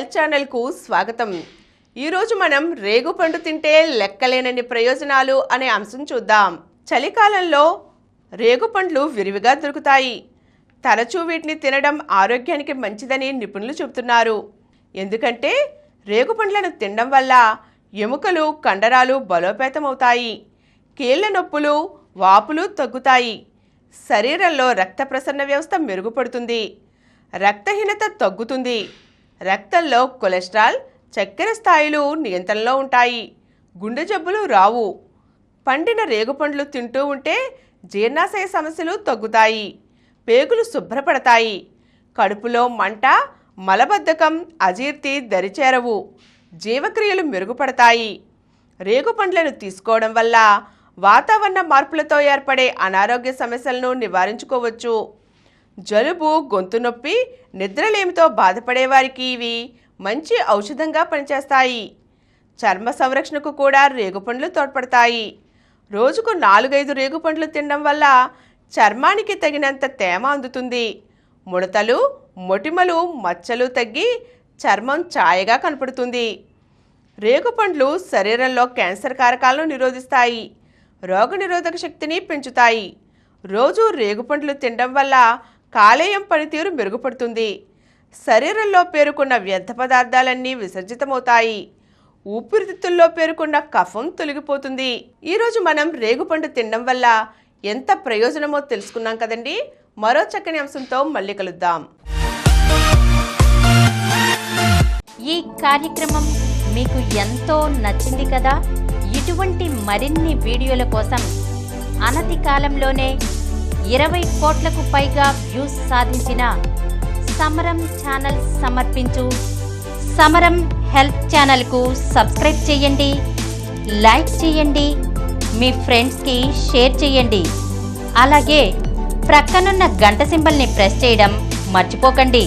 Health ఛానల్కు స్వాగతం. ఈరోజు మనం రేగుపండు తింటే లెక్కలేనన్ని ప్రయోజనాలు అనే అంశం చూద్దాం. చలికాలంలో రేగుపండ్లు విరివిగా దొరుకుతాయి. తరచూ వీటిని తినడం ఆరోగ్యానికి మంచిదని నిపుణులు చెబుతున్నారు. ఎందుకంటే రేగుపండ్లను తినడం వల్ల ఎముకలు, కండరాలు బలోపేతమవుతాయి. కీళ్ల నొప్పులు, వాపులు తగ్గుతాయి. శరీరంలో రక్త ప్రసరణ వ్యవస్థ మెరుగుపడుతుంది. రక్తహీనత తగ్గుతుంది. రక్తంలో కొలెస్ట్రాల్, చక్కెర స్థాయిలు నియంత్రణలో ఉంటాయి. గుండె జబ్బులు రావు. పండిన రేగుపండ్లు తింటూ ఉంటే జీర్ణాశయ సమస్యలు తగ్గుతాయి. పేగులు శుభ్రపడతాయి. కడుపులో మంట, మలబద్ధకం, అజీర్తి దరిచేరవు. జీవక్రియలు మెరుగుపడతాయి. రేగుపండ్లను తీసుకోవడం వల్ల వాతావరణ మార్పులతో ఏర్పడే అనారోగ్య సమస్యలను నివారించుకోవచ్చు. జలుబు, గొంతు నొప్పి, నిద్రలేమితో బాధపడే వారికి ఇవి మంచి ఔషధంగా పనిచేస్తాయి. చర్మ సంరక్షణకు కూడా రేగుపండ్లు తోడ్పడతాయి. రోజుకు 4-5 రేగుపండ్లు తినడం వల్ల చర్మానికి తగినంత తేమ అందుతుంది. ముడతలు, మొటిమలు, మచ్చలు తగ్గి చర్మం ఛాయగా కనపడుతుంది. రేగుపండ్లు శరీరంలో క్యాన్సర్ కారకాలను నిరోధిస్తాయి. రోగనిరోధక శక్తిని పెంచుతాయి. రోజు రేగుపండ్లు తినడం వల్ల కాలేయం పనితీరు మెరుగుపడుతుంది. శరీరంలో పేరుకున్న వ్యర్థ పదార్థాలన్నీ విసర్జితమవుతాయి. ఊపిరితిత్తుల్లో పేరుకున్న కఫం తొలగిపోతుంది. ఈరోజు మనం రేగుపండు తినడం వల్ల ఎంత ప్రయోజనమో తెలుసుకున్నాం కదండి. మరో చక్కని అంశంతో మళ్ళీ కలుద్దాం. ఈ కార్యక్రమం మీకు ఎంతో నచ్చింది కదా. ఇటువంటి మరిన్ని వీడియోల కోసం అనతి కాలంలోనే 20 కోట్లకు పైగా వ్యూస్ సాధించిన సమరం ఛానల్ సమర్పించు సమరం హెల్త్ ఛానల్కు సబ్స్క్రైబ్ చేయండి, లైక్ చేయండి, మీ ఫ్రెండ్స్కి షేర్ చేయండి. అలాగే ప్రక్కనున్న గంట సింబల్ని ప్రెస్ చేయడం మర్చిపోకండి.